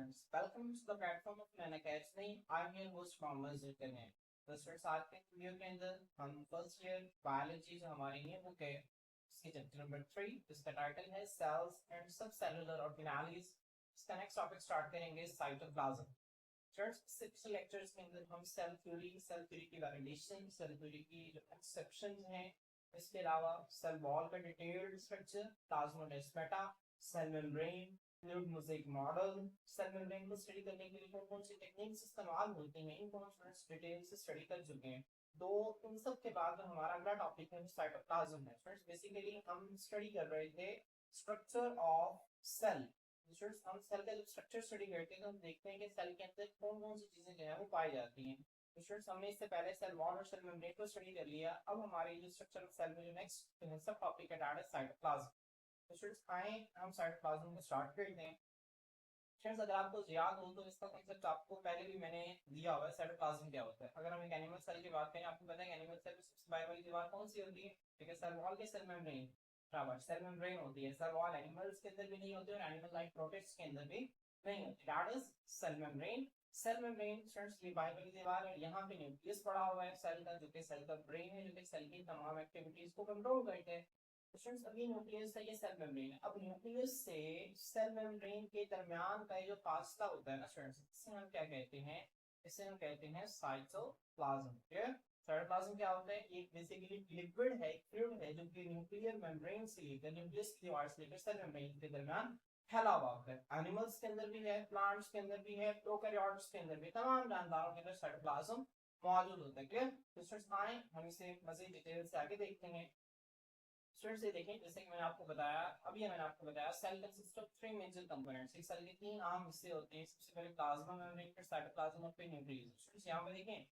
students. Welcome to the platform of Nana Academy. I'm your host Mohammed Zulkarnain. तो students आज के video के अंदर हम फर्स्ट ईयर बायोलॉजी जो हमारी है बुक है उसके चैप्टर नंबर 3 जिसका टाइटल है cells and subcellular organelles. इसका नेक्स्ट टॉपिक स्टार्ट करेंगे साइटोप्लाज्म। स्टूडेंट्स पिछले लेक्चर्स के अंदर हम सेल थ्योरी की वैलिडेशन, सेल थ्योरी की जो एक्सेप्शंस हैं, इसके अलावा सेल वॉल का detailed structure, plasmodesmata, cell membrane, fluid mosaic model, cell membrane को स्टडी करने के लिए कौन कौन सी टेक्निक्स इस्तेमाल होती हैं, इनको हम स्टूडेंट्स डिटेल से स्टडी कर चुके हैं। तो इन सब के बाद हमारा अगला टॉपिक है साइटोप्लाज्म है। फ्रेंड्स बेसिकली हम स्टडी कर रहे थे स्ट्रक्चर ऑफ सेल। स्टूडेंट्स हम सेल का जब स्ट्रक्चर स्टडी करते हैं तो हम देखते हैं कि सेल के अंदर कौन कौन सी चीजें जो है वो पाई जाती हैं। स्टूडेंट्स हमने इससे पहले सेल वॉल और सेल मेम्ब्रेन को स्टडी कर लिया। अब हमारी जो स्ट्रक्चर ऑफ सेल में जो नेक्स्ट सब टॉपिक है दैट इज साइटोप्लाज्म। तो स्टूडेंट्स आए हम साइटोप्लाज्म को स्टार्ट करते हैं। फ्रेंड्स अगर आपको याद हो तो इसका कांसेप्ट आपको पहले भी मैंने दिया हुआ है, साइटोप्लाज्म क्या होता है। अगर हम एक एनिमल सेल की बात करें, आपको पता है कि एनिमल सेल में सबसे बाहर वाली दीवार कौन सी होती है? ठीक है, सेल वॉल के सेल मेम्ब्रेन। बराबर, सेल मेम्ब्रेन होती है। सेल वॉल एनिमल्स के अंदर भी नहीं होती और एनिमल लाइक प्रोटिस्ट के अंदर भी नहीं होती। That is cell membrane. Cell membrane students की बाहर वाली दीवार है, यहाँ पे न्यूक्लियस पड़ा हुआ है सेल का, जो कि सेल का ब्रेन है, जो कि सेल की तमाम एक्टिविटीज को कंट्रोल करते हैं। स्टूडेंट्स अभी न्यूक्लियस है, ये सेल मेम्ब्रेन है। अब न्यूक्लियस से सेल मेम्ब्रेन के दरमियान का जो फासला होता है ना स्टूडेंट्स, इसे हम क्या कहते हैं? इसे हम कहते हैं साइटोप्लाज्म। क्लियर? साइटोप्लाज्म क्या होता है? ये बेसिकली लिक्विड है, फ्लूइड है, जो कि न्यूक्लियर मेम्ब्रेन से लेकर न्यूक्लियस की दीवार से लेकर सेल मेम्ब्रेन के दरमियान फैला हुआ होता है। एनिमल्स के अंदर भी है, प्लांट्स के अंदर भी है, प्रोकैरियोट्स के अंदर भी, तमाम जानदारों के अंदर साइटोप्लाज्म मौजूद होता है। क्लियर? तो स्टूडेंट्स आए हम इसे मजीद डिटेल से आगे देखते हैं। स्टूडेंट्स ये देखें, जैसे कि मैंने आपको बताया, मैंने आपको बताया cell consist of three major components. एक सेल के तीन आम हिस्से होते हैं। सबसे पहले प्लाज्मा मेम्ब्रेन, फिर साइटोप्लाज्म और फिर न्यूक्लियस। स्टूडेंट्स यहाँ पे देखें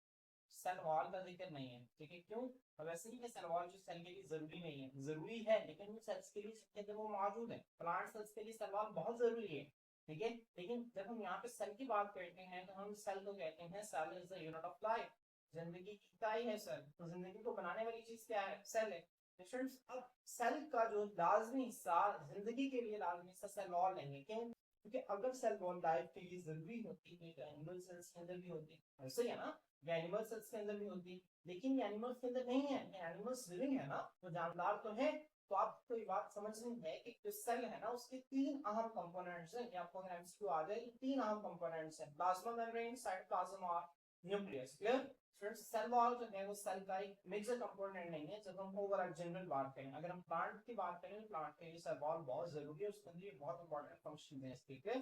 सेल वॉल का जिक्र नहीं है। ठीक है, क्यों? और वैसे ही सेल वॉल जो सेल के लिए जरूरी नहीं है, जरूरी है लेकिन वो सेल्स के लिए के अंदर वो मौजूद है। प्लांट सेल्स के लिए सेल वॉल बहुत जरूरी है। ठीक है, लेकिन जब हम यहाँ पे सेल की बात करते हैं तो हम सेल को कहते हैं cell is the unit of life. जिंदगी की इकाई है सेल। तो जिंदगी को बनाने वाली चीज क्या है? सेल है। स्टूडेंट्स अब सेल का जो लाजमी हिस्सा, जिंदगी के लिए लाजमी हिस्सा सेल वॉल नहीं है। क्यों? क्योंकि अगर सेल वॉल लाइफ के लिए जरूरी होती है तो एनिमल सेल्स के अंदर भी होती है। ऐसे ही है ना, ये एनिमल सेल्स के अंदर भी होती, लेकिन ये एनिमल्स के अंदर नहीं है। ये एनिमल्स लिविंग है ना, तो जानदार तो है। तो आपको ये बात समझनी है कि जो सेल है ना उसके तीन अहम कंपोनेंट्स हैं। ये आपको अगर एमसीक्यू आ जाए, तीन अहम कंपोनेंट्स हैं, प्लाज्मा मेम्ब्रेन, साइटोप्लाज्म और nucleus. Clear? Friends cell wall जो है वो सेल का एक मेजर कंपोनेंट नहीं है। जब हम ओवरऑल जनरल बात करें, अगर हम प्लांट की बात करें तो प्लांट के लिए सेल वॉल बहुत जरूरी है, उसके अंदर बहुत इंपॉर्टेंट फंक्शन है इसके।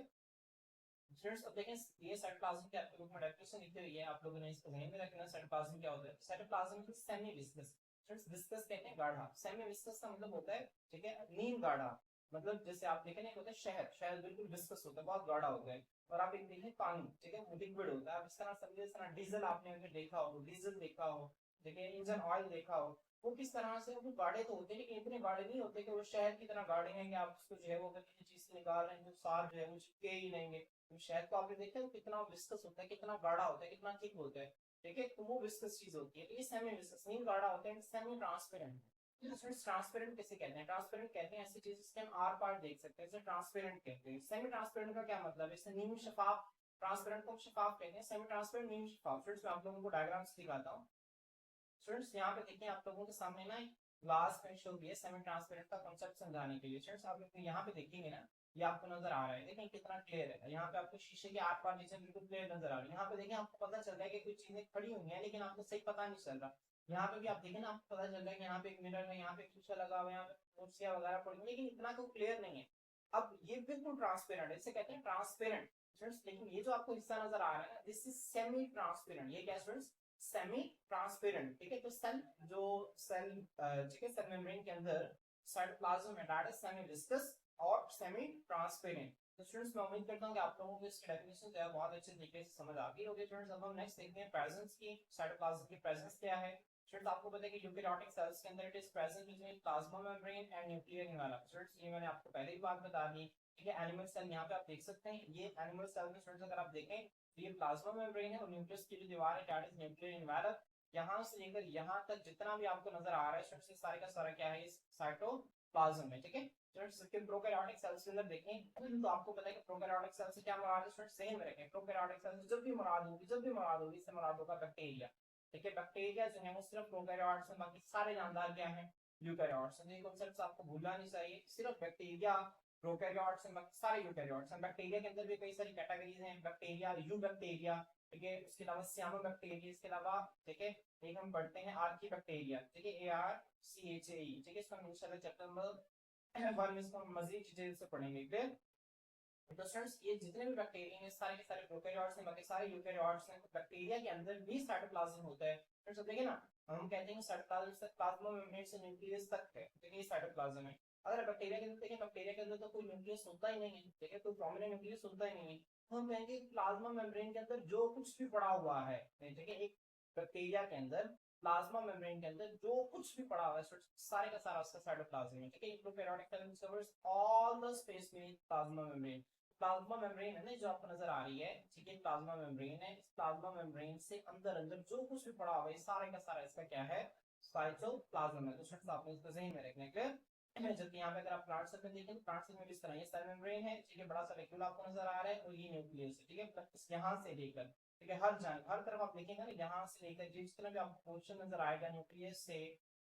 स्टूडेंट्स अब देखें, ये साइटोप्लाज्म की आपके बुक में डेफिनेशन लिखी हुई है, आप लोगों ने इसको ध्यान में रखना। साइटोप्लाज्म क्या होता है? Cytoplasm is semi viscous. Students viscous कहते हैं गाढ़ा, सेमी विस्कस का मतलब होता है, ठीक है, नीम गाढ़ा। मतलब जैसे आप देखें ना, होता है शहद, शहद बिल्कुल विस्कस होता है, बहुत गाढ़ा होता है। और आप एक देखें पानी, ठीक है, वो लिक्विड होता है। आप इस तरह समझिए, इस तरह डीजल आपने अगर देखा हो, डीजल देखा हो, ठीक है, इंजन ऑयल देखा हो, वो किस तरह से, वो गाढ़े तो होते हैं लेकिन इतने गाढ़े नहीं होते कि वो शहद की तरह गाढ़े हैं कि आप उसको जो है वो अगर किसी चीज से निकाल रहे हैं तो सार जो है वो चिपके ही नहीं। तो शहद को आपने देखा है कितना विस्कस होता है, कितना गाढ़ा होता है, कितना थिक होता है। ठीक है, तो वो विस्कस चीज होती है। तो ये सेमी विस्कस नहीं गाढ़ा होता है, सेमी ट्रांसपेरेंट। ट्रांसपेरेंट किसे कहते हैं? ट्रांसपेरेंट कहते हैं ऐसी चीज जिसके हम आर पार देख सकते हैं, इसे ट्रांसपेरेंट कहते हैं। सेमी ट्रांसपेरेंट का क्या मतलब है? इसे नीम शफाफ। ट्रांसपेरेंट को शफाफ कहते हैं, सेमी ट्रांसपेरेंट नीम शफाफ। फ्रेंड्स मैं आप लोगों को डायग्राम्स दिखाता हूँ। स्टूडेंट्स यहाँ पे देखिए, आप लोगों के सामने ना ग्लास का शो भी है सेमी ट्रांसपेरेंट का कांसेप्ट समझाने के लिए। स्टूडेंट्स आप यहाँ पे देखेंगे ना, ये आपको नजर आ रहा है, देखें कितना क्लियर है। यहाँ पे आपको शीशे के आर पार नीचे बिल्कुल क्लियर नजर आ रहा है। यहाँ पे देखें, आपको पता चल रहा है कि कुछ चीजें खड़ी हुई हैं लेकिन आपको सही पता नहीं चल रहा। यहाँ पे भी आप देखें ना, आपको पता चल रहा है कि यहाँ पे एक मिरर है, यहाँ पे शीशा लगा हुआ है, यहाँ पे कुर्सियां वगैरह पड़ी हुई, लेकिन इतना को क्लियर नहीं है। अब ये बिल्कुल ट्रांसपेरेंट है, इसे कहते हैं ट्रांसपेरेंट। लेकिन ये जो आपको हिस्सा नजर आ रहा है, दिस इज सेमी ट्रांसपेरेंट। ये क्या स्टूडेंट्स? Semi transparent. ठीक है, तो सेल जो सेल ठीक है, सेल मेम्ब्रेन के अंदर साइटोप्लाज्म है, दैट इज सेमी विस्कस और सेमी ट्रांसपेरेंट। तो स्टूडेंट्स मैं उम्मीद करता हूं कि आप लोगों को इसकी डेफिनेशन जो है बहुत अच्छे तरीके से समझ आ गई होगी। स्टूडेंट्स अब हम नेक्स्ट देखते हैं प्रेजेंस की। साइटोप्लाज्म की प्रेजेंस क्या है? स्टूडेंट्स आपको पता है कि यूकेरियोटिक सेल्स के अंदर it is present between plasma membrane and nuclear envelope. Students ये मैंने आपको पहले ही बात बता दी। ठीक है, एनिमल सेल यहाँ पे आप देख सकते हैं, ये एनिमल सेल में स्टूडेंट्स अगर आप देखें तो ये प्लाज्मा मेम्ब्रेन है और न्यूक्लियस की जो दीवार है दैट इज न्यूक्लियर एनवेलप। यहाँ से लेकर यहाँ तक जितना भी आपको नजर आ रहा है स्टूडेंट्स, सारे का सारा क्या है? साइटो साइटोप्लाज्म में, ठीक है। प्रोकैरियोटिक सेल्स के अंदर देखें तो आपको पता है कि प्रोकैरियोटिक सेल से क्या मुराद है स्टूडेंट, सेम रखें। प्रोकैरियोटिक सेल से जब भी मुराद होगी इससे मुराद होगा बैक्टीरिया, ठीक है। बैक्टीरिया जो है वो सिर्फ प्रोकैरियोट्स में, बाकी सारे जानदार क्या हैं, यूकैरियोट्स। ये कांसेप्ट्स आपको भूलना नहीं चाहिए, सिर्फ बैक्टीरिया प्रोकैरियोट्स हैं, बाकी सारे यूकैरियोट्स हैं। बैक्टीरिया के अंदर भी कई सारी कैटेगरीज हैं, बैक्टीरिया, यू बैक्टीरिया, ठीक है। उसके अलावा सियानो बैक्टीरिया, इसके अलावा ठीक है एक हम पढ़ते हैं आर्की बैक्टीरिया, ठीक है, ARCHAE, ठीक है। इसको हम इंशाल्लाह चैप्टर नंबर 1 में इसको हम मजीद डिटेल से पढ़ेंगे, क्लियर। तो स्टूडेंट्स ये जितने भी बैक्टीरिया हैं सारे के सारे प्रोकैरियोट्स हैं, बाकी सारे यूकैरियोट्स हैं। बैक्टीरिया के अंदर भी साइटोप्लाज्म होता है। फ्रेंड्स अब देखिए ना, हम कहते हैं साइटोप्लाज्म से प्लाज्मा मेम्ब्रेन से न्यूक्लियस तक है, ठीक है, ये साइटोप्लाज्म है। अगर बैक्टीरिया के अंदर देखिए, बैक्टीरिया के अंदर तो कोई न्यूक्लियस होता ही नहीं है, ठीक है, कोई प्रोमिनेंट न्यूक्लियस होता ही नहीं है। तो हम कहेंगे प्लाज्मा मेम्ब्रेन के अंदर जो कुछ भी पड़ा हुआ है, ठीक है, एक बैक्टीरिया के अंदर प्लाज्मा मेम्ब्रेन के अंदर जो कुछ भी पड़ा हुआ है सारे का सारा उसका साइटोप्लाज्म है, ठीक है। Prokaryotic cell covers all the space में प्लाज्मा मेम्ब्रेन। प्लाज्मा मेम्ब्रेन है ना जो आपको नजर आ रही है, ठीक है, प्लाज्मा मेम्ब्रेन है। इस प्लाज्मा मेम्ब्रेन से अंदर अंदर जो कुछ भी पड़ा हुआ है सारे का सारा इसका क्या है, साइटोप्लाज्म है। तो स्टूडेंट्स आपने इसको जहन में रखना है, क्लियर। जबकि यहाँ पे अगर आप प्लांट सेल में देखें तो प्लांट सेल में इस तरह ये सेल मेम्ब्रेन है, ठीक है, बड़ा सा रेक्यूल आपको नजर आ रहा है और ये न्यूक्लियस है, ठीक है। यहाँ से लेकर, ठीक है, हर तरफ आप देखेंगे ना, यहाँ से लेकर जिस तरह भी आपको पोर्शन नजर आएगा न्यूक्लियस से,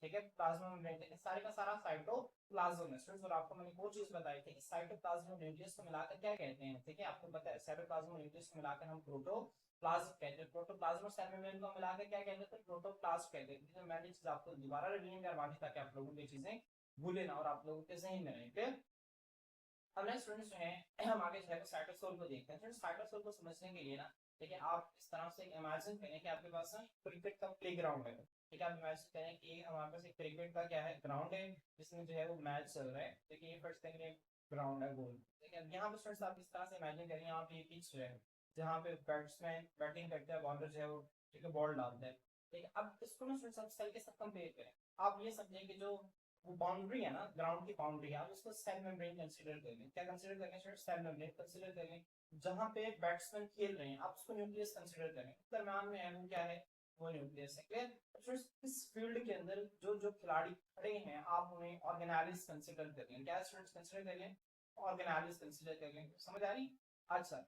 ठीक है, प्लाज्मा मेम्ब्रेन सारे का सारा साइटोप्लाज्म है स्टूडेंट्स। और आपको मैंने वो चीज बताई थी, साइटोप्लाज्म और न्यूक्लियस को मिलाकर क्या कहते हैं, ठीक है, आपको पता है साइटोप्लाज्म और न्यूक्लियस को मिलाकर हम प्रोटोप्लाज्म कहते हैं। प्रोटोप्लाज्म और सेल मेम्ब्रेन को मिलाकर क्या कहते हैं, प्रोटोप्लास्ट कहते हैं। तो मैंने चीज आपको दोबारा रिवीजन करवानी ताकि आप लोगों को ये चीजें भूले ना और आप लोगों के जहन में रहे। अब नेक्स्ट स्टूडेंट्स जो हैं हम आगे जो है साइटोसोल को देखते हैं। साइटोसोल को समझने के लिए ना, ठीक है, आप इस तरह से इमेजिन करें कि आपके पास ना क्रिकेट का प्लेग्राउंड है, ठीक है। आप इमेजिन करें कि हमारे पास एक क्रिकेट का क्या है, ग्राउंड है, जिसमें जो है वो मैच चल रहा है, देखिए ये फर्स्ट थिंग ग्राउंड है, गोल, ठीक है। यहाँ पे स्टूडेंट्स आप इस तरह से इमेजिन करें, यहाँ पे पिच है जहाँ पे बैट्समैन बैटिंग करता है, बॉलर जो है वो ठीक है बॉल डालता है, ठीक है। अब इसको ना स्टूडेंट्स आप सेल के साथ कंपेयर करें। आप ये समझें कि जो वो बाउंड्री है ना, ग्राउंड की बाउंड्री, आप उसको सेल मेम्ब्रेन कंसीडर कर लें। क्या कंसीडर कर लें, सेल मेम्ब्रेन कंसीडर कर लें। जहां पे बैट्समैन खेल रहे हैं आप उसको न्यूक्लियस कंसीडर करें, दरम्यान में है वो क्या है, वो न्यूक्लियस है, क्लियर। इस फील्ड के अंदर जो जो खिलाड़ी खड़े हैं आप उन्हें ऑर्गेनाइज कंसीडर कर लें। क्या स्टूडेंट्स कंसीडर कर लें, ऑर्गेनाइज कंसीडर कर लें। समझ आ रही? अच्छा,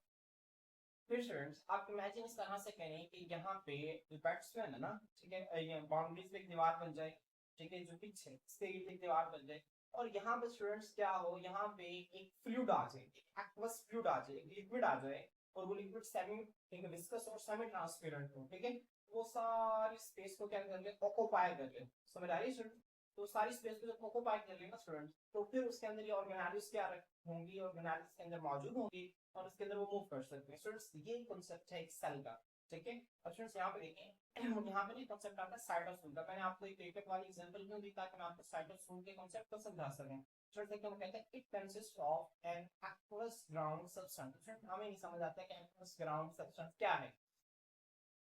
फिर स्टूडेंट्स आप इमेजिन इस तरह से करें कि यहाँ पे बैट्समैन है ना, ठीक है, ये बाउंड्रीज पे एक दीवार बन जाए, ठीक है, जो पिच है इससे एक दीवार बन जाए और यहाँ पे स्टूडेंट्स क्या हो, यहाँ पे एक फ्लूइड आ जाए, एक एक्वस फ्लूइड आ जाए, एक लिक्विड आ जाए और वो लिक्विड सेमी विस्कस और सेमी ट्रांसपेरेंट हो, ठीक है। वो सारी स्पेस को क्या कर ले, ऑक्यूपाई कर ले। समझ आ रही है स्टूडेंट? तो सारी स्पेस को जब ऑक्यूपाई कर लेगा स्टूडेंट, तो फिर उसके अंदर ये ऑर्गेनाइज क्या होंगी, ऑर्गेनाइज के अंदर मौजूद होंगी और उसके अंदर वो मूव कर सकते हैं। स्टूडेंट्स ये कांसेप्ट है एक सेल का, ठीक है। और स्टूडेंट्स यहाँ पे देखें यहाँ पे कांसेप्ट आता है साइटोसोल का। मैंने आपको एक क्रिकेट वाली एग्जांपल क्यों दी, ताकि मैं आपको साइटोसोल के कांसेप्ट को समझा सकूं। स्टूडेंट्स देखिए वो कहते हैं it consist of an aqueous ground substance. Students हमें नहीं समझ आता है कि एक्वस ग्राउंड सब्सटेंस क्या है।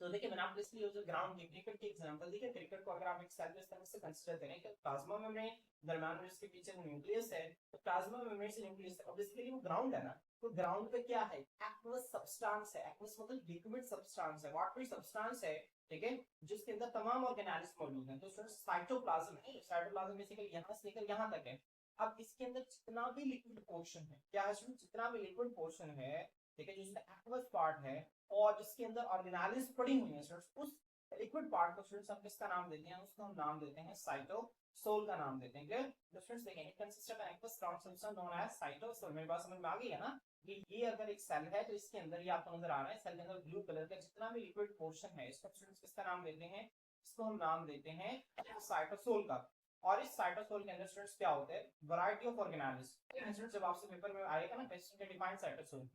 तो देखिए मैंने आपको इसलिए जो ग्राउंड की क्रिकेट की एग्जांपल दी कि क्रिकेट को अगर आप एक सेल इस तरह से कंसीडर करें कि प्लाज्मा मेम्ब्रेन दरम्यान में जिसके पीछे वो न्यूक्लियस है, तो प्लाज्मा मेम्ब्रेन से न्यूक्लियस अब बेसिकली वो ग्राउंड है ना, तो ग्राउंड पे क्या है, एक्वस सब्सटेंस है। एक्वस मतलब लिक्विड सब्सटेंस है, वाटरी सब्सटेंस है, ठीक है, जिसके अंदर तमाम ऑर्गेनेलिज्म मौजूद हैं। तो साइटोप्लाज्म है, साइटोप्लाज्म बेसिकली यहाँ से लेकर यहाँ तक है। अब इसके अंदर जितना भी लिक्विड पोर्शन है, क्या है, जितना भी लिक्विड पोर्शन है, ठीक है, जिसमें एक्वस पार्ट है और जिसके अंदर ऑर्गेनालिज पड़ी हुई है, उस लिक्विड पार्ट को स्टूडेंट्स हम किसका नाम देते हैं, उसको हम नाम देते हैं साइटोसोल का नाम देते हैं। क्लियर? स्टूडेंट्स देखें it consist of aqueous ground substance known as cytosol. मेरी बात समझ में आ गई है ना, कि ये अगर एक सेल है तो इसके अंदर ये आपको नजर आ रहा है, सेल के अंदर ब्लू कलर का जितना भी लिक्विड पोर्शन है इसको स्टूडेंट्स किसका नाम देते हैं, इसको हम नाम देते हैं साइटोसोल का। और इस साइटोसोल के अंदर स्टूडेंट्स क्या होते हैं, वैरायटी ऑफ ऑर्गेनेलिज्म। जब आपसे पेपर में आएगा ना क्वेश्चन के डिफाइन साइटोसोल,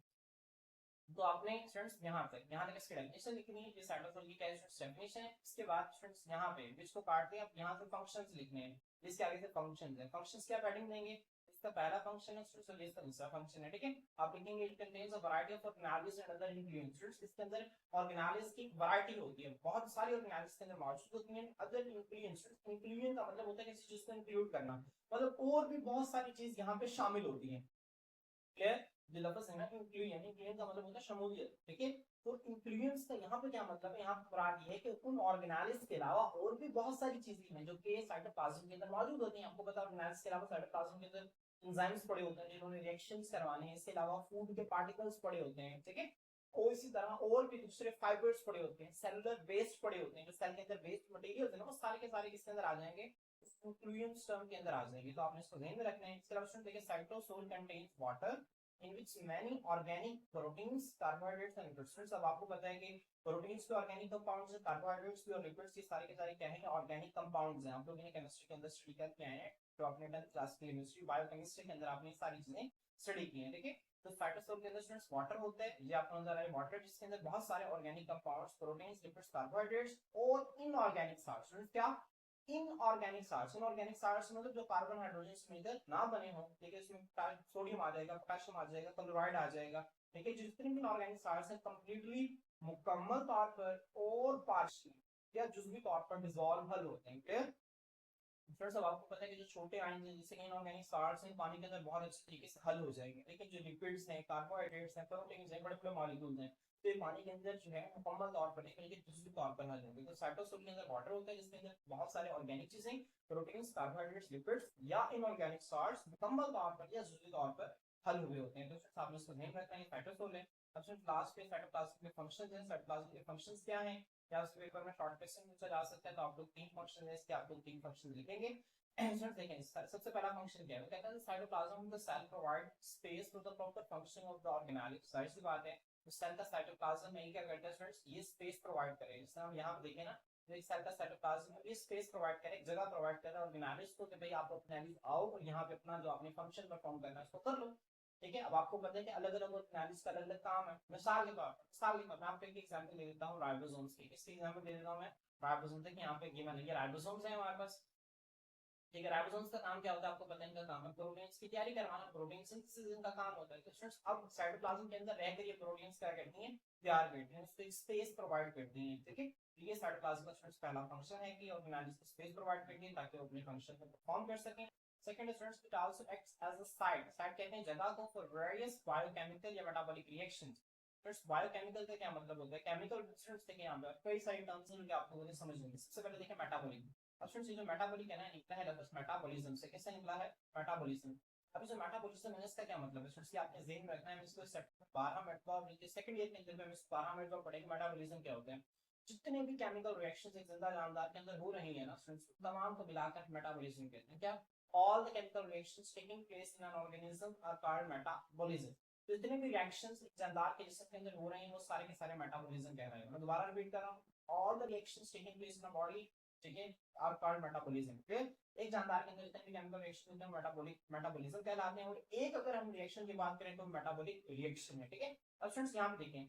तो आपने स्टूडेंट्स यहाँ तक इसकी डेफिनेशन लिखनी है, ये साइटोसोल की क्या डेफिनेशन है। इसके बाद स्टूडेंट्स यहाँ पे जिसको काटते हैं, आप यहाँ से फंक्शंस लिखने हैं, इसके आगे से फंक्शंस है। फंक्शंस क्या पैडिंग देंगे, इसका पहला फंक्शन है स्टूडेंट्स, और इसका दूसरा फंक्शन है, ठीक है। आप लिखेंगे it contains a variety of organelles and other ingredients. Students इसके अंदर ऑर्गेनेलिज की वैरायटी होती है, बहुत सारी ऑर्गेनेलिज के अंदर मौजूद होती हैं। अदर इंग्रेडिएंट्स, इंक्लूडिंग का मतलब होता है किसी चीज को इंक्लूड करना, मतलब और भी बहुत सारी चीज यहाँ पे शामिल होती हैं। क्लियर? जो लफ्ज है ना इंक्लूजन, इंक्लूजन का मतलब होता है शमूलियत, ठीक है? तो इंक्लूजन का यहाँ पे क्या मतलब है, यहाँ पर मुराद ये है कि उन ऑर्गेनाइल्स के अलावा और भी बहुत सारी चीजें हैं जो कि साइटोप्लाज्म के अंदर मौजूद होती हैं। आपको पता है ऑर्गेनाइल्स के अलावा साइटोप्लाज्म के अंदर एंजाइम्स पड़े होते हैं जिन्होंने रिएक्शंस करवाने हैं, इसके अलावा फूड के पार्टिकल्स पड़े होते हैं, ठीक है? और इसी तरह और भी दूसरे फाइबर्स पड़े होते हैं, सेलुलर वेस्ट पड़े होते हैं, जो सेल के अंदर वेस्ट मटेरियल्स है ना वो सारे के सारे किसके अंदर आ जाएंगे, इंक्लूजन टर्म के अंदर आ जाएंगे। तो आपने इसको ध्यान में रखना है। इसके अलावा देखिए cytosol contains water in which many organic proteins, carbohydrates and lipids। अब आपको पता है कि प्रोटीन्स के ऑर्गेनिक कंपाउंड्स हैं, कार्बोहाइड्रेट्स भी और लिपिड्स के सारे के सारे क्या हैं, ऑर्गेनिक कंपाउंड्स हैं। आप लोगों ने केमिस्ट्री के अंदर स्टडी करके आए हैं, तो आपने 10th क्लास की केमिस्ट्री बायोकेमिस्ट्री के अंदर आपने सारी चीजें स्टडी की हैं, ठीक है? तो साइटोसोल के अंदर स्टूडेंट्स वाटर होता है, ये आपको नजर आ रहा है वाटर, जिसके अंदर बहुत सारे organic compounds, proteins, lipids, carbohydrates और इनऑर्गेनिक साल्ट्स, क्या इनऑर्गेनिक साल्ट्स। इनऑर्गेनिक साल्ट्स मतलब जो कार्बन हाइड्रोजन से मिलकर ना बने हों, ठीक है? इसमें सोडियम आ जाएगा, पोटेशियम आ जाएगा, क्लोराइड आ जाएगा, ठीक है? जितने भी इनऑर्गेनिक साल्ट्स हैं कंप्लीटली मुकम्मल तौर पर और पार्शियली या जुज़वी तौर पर डिसॉल्व हल होते हैं, क्लियर? फ्रेंड्स अब आपको पता है कि जो छोटे आयन हैं जैसे कि इनऑर्गेनिक साल्ट्स हैं पानी के अंदर बहुत अच्छे तरीके से हल हो जाएंगे, लेकिन जो लिपिड्स हैं, कार्बोहाइड्रेट्स हैं, प्रोटीन्स हैं, बड़े बड़े मॉलिक्यूल्स हैं, तो ये पानी के अंदर जो है मुकम्मल तौर पर नहीं बल्कि दूसरे तौर पर हल होंगे। तो साइटोसोल के अंदर वाटर होता है जिसके अंदर बहुत सारे ऑर्गेनिक चीजें, प्रोटीन्स, कार्बोहाइड्रेट्स, लिपिड्स या इनऑर्गेनिक साल्ट्स मुकम्मल तौर पर या जुज़वी तौर पर हल हुए होते हैं। तो आपने इसको ध्यान रखना है, साइटोसोल है। अब लास्ट पे साइटोप्लाज्म के फंक्शंस हैं। साइटोप्लाज्म के फंक्शंस क्या हैं, या उसके पेपर में शॉर्ट क्वेश्चन पूछा जा सकता है, तो आप लोग तीन फंक्शन है इसके, आप लोग तीन फंक्शन लिखेंगे। देखें सबसे पहला फंक्शन क्या है, कहता है cytoplasm of the cell provide space for the proper functioning of the organelle. जाहिर सी बात है सेल का साइटोप्लाज्म में क्या करता है स्टूडेंट्स, ये स्पेस प्रोवाइड करे। जैसे हम यहाँ पे देखें ना, तो एक सेल का साइटोप्लाज्म में ये स्पेस प्रोवाइड करे, एक जगह प्रोवाइड करे ऑर्गेनेल्स को कि भाई आप ऑर्गेनेल्स आओ और यहाँ पे अपना जो आपने फंक्शन परफॉर्म करना है उसको कर लो, ठीक है? अब आपको पता है कि अलग अलग ऑर्गेनेल्स का अलग अलग काम है। मिसाल के तौर पर मैं आपको एक एग्जांपल दे देता हूँ राइबोसोम्स की। इसकी एग्जांपल दे देता हूँ मैं राइबोसोम से कि यहाँ पे ये मान लीजिए राइबोसोम्स है हमारे पास, ठीक है? राइबोसोम्स का काम क्या होता है आपको पता है, इनका काम है प्रोटीन्स की तैयारी करवाना, प्रोटीन सिंथेसिस इनका काम होता है। तो स्टूडेंट्स अब साइटोप्लाज्म के अंदर रहकर ये प्रोटीन्स क्या करती हैं, तैयार करती हैं, उसको स्पेस प्रोवाइड करती हैं, ठीक है? तो ये साइटोप्लाज्म का स्टूडेंट्स पहला फंक्शन है कि ऑर्गेनेल्स को स्पेस प्रोवाइड करती है ताकि वो अपने फंक्शन को परफॉर्म कर सकें। Second students it also acts as a site. Site कहते हैं जगह को फॉर वेरियस बायोकेमिकल या मेटाबॉलिक रिएक्शंस। फ्रेंड्स बायोकेमिकल का क्या मतलब होता है, केमिकल स्टूडेंट्स देखिए यहाँ पे कई सारी टर्म्स हैं जो आप लोगों ने समझ लेंगे। सबसे पहले देखिए मेटाबॉलिक। अब स्टूडेंट्स ये जो मेटाबॉलिक है ना, निकला है लफ्ज मेटाबॉलिज्म से। किससे निकला है, मेटाबॉलिज्म। अभी जो मेटाबॉलिज्म है इसका क्या मतलब है स्टूडेंट्स, आपने ज़हन में रखना है। इसको 12 मिनट का सेकंड ईयर के अंदर में 12 मिनट का पढ़ेंगे मेटाबॉलिज्म क्या होता है। जितने भी केमिकल रिएक्शंस एक जिंदा जानदार के अंदर हो रही है ना स्टूडेंट्स, तमाम को मिलाकर मेटाबॉलिज्म कहते हैं। क्या, all the chemical reactions taking place in an organism are called metabolism. तो जितने भी रिएक्शंस जानदार के जिस्म के अंदर हो रहे हैं वो सारे के सारे मेटाबॉलिज्म कह रहे हैं। मैं दोबारा रिपीट कर रहा हूँ, all the reactions taking place in a body, ठीक है, आर कॉल्ड मेटाबॉलिज्म। फिर एक जानदार के अंदर जितने भी केमिकल रिएक्शन होते हैं मेटाबॉलिक मेटाबॉलिज्म कहलाते हैं। और एक अगर हम रिएक्शन की बात करें तो मेटाबॉलिक रिएक्शन है, ठीक है? अब स्टूडेंट्स यहाँ पे देखें,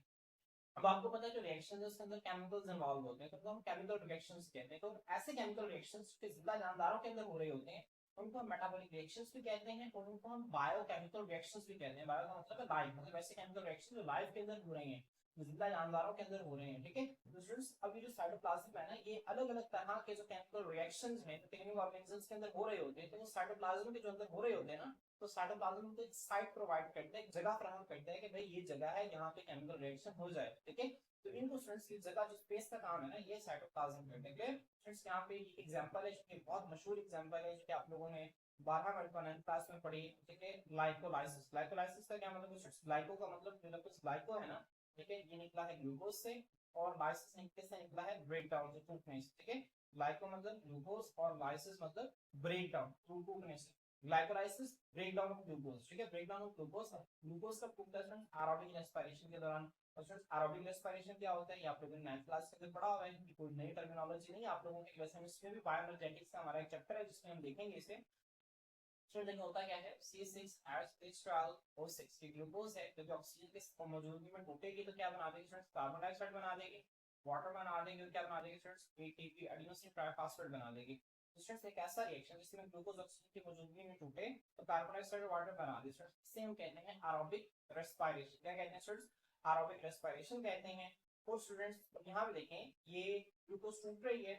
अब आपको पता है जो रिएक्शन है उसके अंदर केमिकल्स इन्वॉल्व होते हैं, तो हम केमिकल रिएक्शंस कहते हैं। तो ऐसे केमिकल रिएक्शंस जो जिंदा जानदारों के अंदर हो रहे होते हैं उनको हम मेटाबॉलिक रिएक्शंस भी कहते हैं और उनको हम बायोकेमिकल रिएक्शंस भी कहते हैं। बायो का मतलब है लाइफ, मतलब ऐसे केमिकल रिएक्शन जो लाइफ के अंदर हो रहे हैं, जो जिंदा जानदारों के अंदर हो रहे हैं, ठीक है? तो स्टूडेंट्स अभी जो साइटोप्लाज्म है ना, ये अलग अलग तरह के जो केमिकल रिएक्शंस हैं लिविंग ऑर्गेनिजम्स के अंदर हो रहे होते हैं। तो साइटोप्लाज्म के जो अंदर हो रहे होते हैं ना, तो साइटोप्लाज्म को एक साइट प्रोवाइड करता है, एक जगह फराहम करता है कि भाई ये जगह है यहाँ पे केमिकल रिएक्शन हो जाए, ठीक है? तो इनको स्टूडेंट्स की जगह जो स्पेस का काम है ना, ये साइटोप्लाज्म करते हैं। स्टूडेंट्स यहाँ पे एग्जांपल है जो कि बहुत मशहूर एग्जांपल है जो कि आप लोगों ने 12 मिनट 9th क्लास में पढ़ी, ठीक है? ग्लाइकोलाइसिस। ग्लाइकोलाइसिस का क्या मतलब है? ग्लाइको का मतलब जो कुछ ग्लाइको है ना, ठीक है, ये निकला है ग्लूकोज से, और लाइसिस किससे निकला है, ब्रेक डाउन से, टूटने से, ठीक है? ग्लाइको मतलब ग्लूकोज और लाइसिस मतलब ब्रेक डाउन, टूटने से। Glycolysis break down of glucose, ठीक है? Break down of glucose, glucose का टूटता है एरोबिक रेस्पिरेशन के दौरान। और स्टूडेंट्स एरोबिक रेस्पिरेशन क्या होता है ये आप लोगों ने 9th क्लास के अंदर पढ़ा हुआ है, कोई नई टर्मिनोलॉजी नहीं आप लोगों के। वैसे हम इसमें भी बायोएनर्जेटिक्स का हमारा एक चैप्टर है जिसमें हम देखेंगे इसे। स्टूडेंट देखो होता क्या है, C6H12O6 ये ग्लूकोज है जो कि ऑक्सीजन के मौजूदगी में टूटेगी तो क्या बना देगी स्टूडेंट्स, कार्बन डाइऑक्साइड बना देगी, वाटर बना देगी, और क्या बना देगी स्टूडेंट्स, ATP एडिनोसिन ट्राइफॉस्फेट बना देगी। स्टूडेंट्स एक ऐसा रिएक्शन जिसमें ग्लूकोज ऑक्सीजन की मौजूदगी में टूटे तो कार्बन डाइऑक्साइड और वाटर बना दे स्टूडेंट्स, इसे हम कहते हैं एरोबिक रेस्पिरेशन। क्या कहते हैं स्टूडेंट्स, एरोबिक रेस्पिरेशन कहते हैं। और स्टूडेंट्स यहाँ पे देखें ये ग्लूकोज टूट रही है,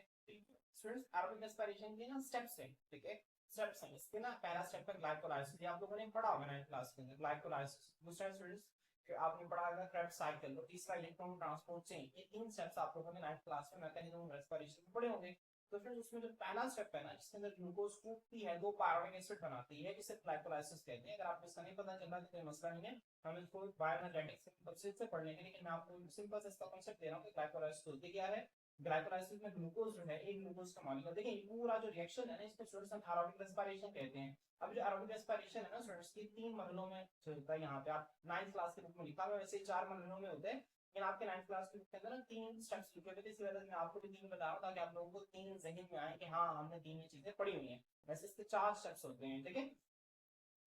स्टूडेंट्स एरोबिक रेस्पिरेशन के ना स्टेप्स हैं, ठीक है, स्टेप्स हैं इसके ना। पहला स्टेप है ग्लाइकोलाइसिस, ये आप लोगों ने पढ़ा होगा 9th क्लास के अंदर, ग्लाइकोलाइसिस। दूसरा स्टूडेंट्स कि आपने पढ़ा होगा क्रेब्स साइकिल। और तीसरा इलेक्ट्रॉन ट्रांसपोर्ट चेन। ये तीन स्टेप्स आप लोगों ने 9th क्लास में मैकेनिज्म ऑफ रेस्पिरेशन में पढ़े होंगे। तो फिर उसमें जो पहला स्टेप है ना, जिसके अंदर ग्लूकोज टूटती है, दो पायरोनिक एसिड बनाती है, इसे ग्लाइकोलाइसिस कहते हैं। अगर आपको इसका नहीं पता चला तो कोई मसला नहीं है, हम इसको बायोएनर्जेटिक्स से पढ़ लेंगे, लेकिन मैं आपको सिंपल से इसका कांसेप्ट दे रहा हूं कि ग्लाइकोलाइसिस होती क्या है। ग्लाइकोलाइसिस में ग्लूकोज जो है, एक ग्लूकोज का मॉलिक्यूल, देखिए पूरा जो रिएक्शन है ना, इसको स्टूडेंट्स हम एरोबिक रेस्पिरेशन कहते हैं। अब जो एरोबिक रेस्पिरेशन है ना स्टूडेंट्स, ये 3 मरहलों में चलता है। यहाँ पे आप 9th क्लास के बुक में लिखा हुआ है, वैसे 4 मरहलों में होते हैं, लेकिन आपके 9th क्लास के बुक के अंदर ना 3 स्टेप्स लिखे हुए थे, इसी वजह से मैं आपको भी 3 बता रहा हूँ, ताकि आप लोगों को 3 ज़हन में आए कि हाँ हमने 3 ये चीजें पढ़ी हुई हैं। वैसे इसके 4 स्टेप्स होते हैं, ठीक है।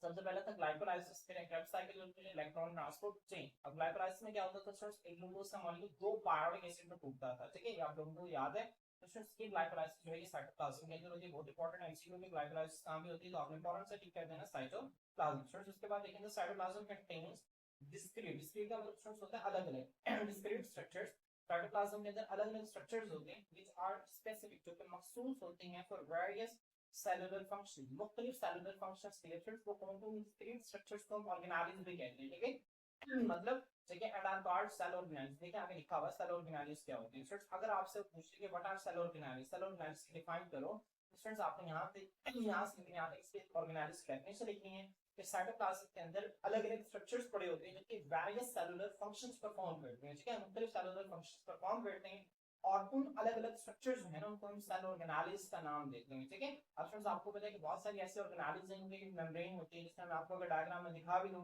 सबसे पहले था ग्लाइकोलाइसिस, फिर क्रेब्स साइकिल होती है, इलेक्ट्रॉन ट्रांसपोर्ट चेन। अब ग्लाइकोलाइसिस में क्या होता था स्टूडेंट्स, एक ग्लूकोज का मॉलिक्यूल दो पायरोनिक एसिड में टूटता था, ठीक है, ये आप लोगों को याद है। तो स्टूडेंट्स ये ग्लाइकोलाइसिस जो है, ये साइटोप्लाज्म के अंदर होती है, बहुत इंपॉर्टेंट एमसीक्यू में ग्लाइकोलाइसिस कहां पे होती है, तो आपने फौरन से टिक कर देना साइटोप्लाज्म। स्टूडेंट्स उसके बाद देखेंगे साइटोप्लाज्म कंटेन्स डिस्क्रीट, डिस्क्रीट का मतलब स्टूडेंट्स होता है अलग अलग डिस्क्रीट स्ट्रक्चर्स। साइटोप्लाज्म के अंदर अलग अलग स्ट्रक्चर्स होते हैं व्हिच आर स्पेसिफिक, जो कि मखसूस होते हैं फॉर वेरियस सेलुलर फंक्शन, मुख्तलिफ सेलुलर फंक्शंस के लिए। फिर वो कौन कौन सी स्ट्रक्चर्स को हम ऑर्गेनाइज भी कहते हैं, ठीक है। मतलब देखिए एडानकार्ड सेल ऑर्गेनाइज, देखिए आगे लिखा हुआ सेल ऑर्गेनाइज क्या होती है। स्टूडेंट्स अगर आपसे पूछे कि what are cell organelles define करो, तो स्टूडेंट्स आपने यहाँ पे यहाँ से यहाँ पे इसके ऑर्गेनाइज डेफिनेशन लिखनी है कि साइटोप्लाज्म के अंदर अलग अलग स्ट्रक्चर्स पड़े होते हैं जो कि वेरियस सेलुलर फंक्शंस परफॉर्म करते हैं, ठीक है, मुख्तलिफ सेलुलर फंक्शंस परफॉर्म करते हैं। और उन अलग अलग स्ट्रक्चर्स जो है ना, उनको हम सेल ऑर्गेनालिस का नाम देते हैं, ठीक है। अब फ्रेंड्स आपको पता है कि बहुत सारी ऐसी ऑर्गेनालिस हैं जिनकी मेम्ब्रेन होती है, जिसमें मैं आपको अगर डायग्राम में दिखा भी दूं,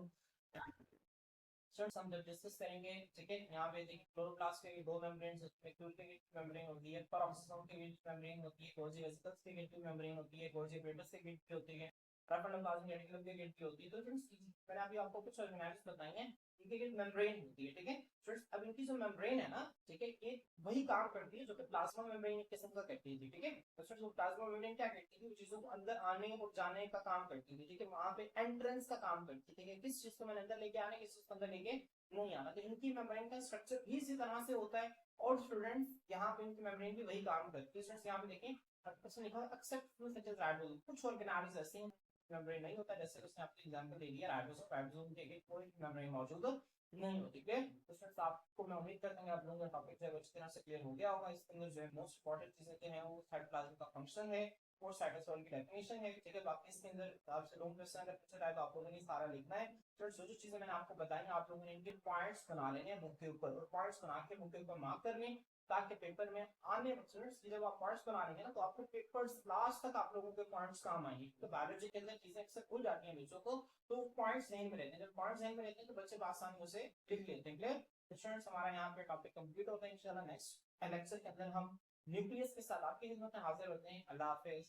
स्टूडेंट्स हम जब डिस्कस करेंगे, ठीक है। यहाँ पे देखिए क्लोरोप्लास्ट के दो मेम्ब्रेन होती है, क्यूल के मेम्ब्रेन होती है, पेरोक्सिसोम के बीच मेम्ब्रेन होती है, गोल्जी वेसिकल्स के बीच मेम्ब्रेन होती है, गोल्जी ब्रेविस के बीच होती है, प्लाज्मा रेटिकुलम के बीच होती है। तो फ्रेंड्स मैंने अभी आपको कुछ ऑर्गेनाइज बताई हैं, इनके बीच मेम्ब्रेन होती है, ठीक है। फ्रेंड्स अब इनकी जो मेम्ब्रेन है ना, ठीक है, ये वही काम करती है जो कि प्लाज्मा मेम्ब्रेन एक किस्म का करती थी, ठीक है। तो फ्रेंड्स वो प्लाज्मा मेम्ब्रेन क्या करती थी, चीजों को अंदर आने और जाने का काम करती थी, ठीक है, वहां पे एंट्रेंस का काम करती थी, किस चीज को मैंने अंदर लेके आने, किस चीज को अंदर लेके नहीं आना। तो इनकी मेम्ब्रेन का स्ट्रक्चर भी इसी तरह से होता है। और स्टूडेंट्स यहाँ पे इनकी मेम्ब्रेन भी वही काम करती है। स्टूडेंट्स यहाँ पे देखें क्वेश्चन लिखा है except few such as ribosome, कुछ ऑर्गेनाइज ऐसे हैं मेम्ब्रेन नहीं होता, जैसे उसने आपको एग्जांपल दे दिया राइबोसोम, राइबोसोम के कोई मेम्ब्रेन मौजूद नहीं होती, क्लियर। तो फ्रेंड्स आपको मैं उम्मीद करता हूं आप लोगों का टॉपिक जो है अच्छी तरह से क्लियर हो गया होगा। इसके अंदर जो है मोस्ट इंपॉर्टेंट चीजें हैं वो साइटोप्लाज्म का फंक्शन है और साइटोसोल की डेफिनेशन है, ठीक है। बाकी इसके अंदर आपसे लॉन्ग क्वेश्चन अगर पूछा जाए तो आप लोगों ने सारा लिखना है। तो जो जो चीजें मैंने आपको बताई आप लोगों ने इनके पॉइंट्स बना लेने हैं बुक के ऊपर, और पॉइंट्स बना के बुक के ऊपर मार्क कर लें, ताकि पेपर में आने स्टूडेंट्स जब आप पॉइंट्स बना लेंगे ना, तो आपको पेपर्स लास्ट तक आप लोगों के पॉइंट्स काम आएंगे। तो बायोलॉजी के अंदर चीजें अक्सर भूल जाती हैं बच्चों को, तो पॉइंट्स ध्यान में रहते हैं। जब पॉइंट्स ध्यान में रहते हैं तो बच्चे आसानी से लिख लेते हैं, क्लियर। स्टूडेंट्स हमारा यहाँ पे टॉपिक कंप्लीट होता है। इंशाल्लाह नेक्स्ट लेक्चर के अंदर हम न्यूक्लियस के साथ आपकी खिदमत में हाजिर होते हैं। अल्लाह हाफिज।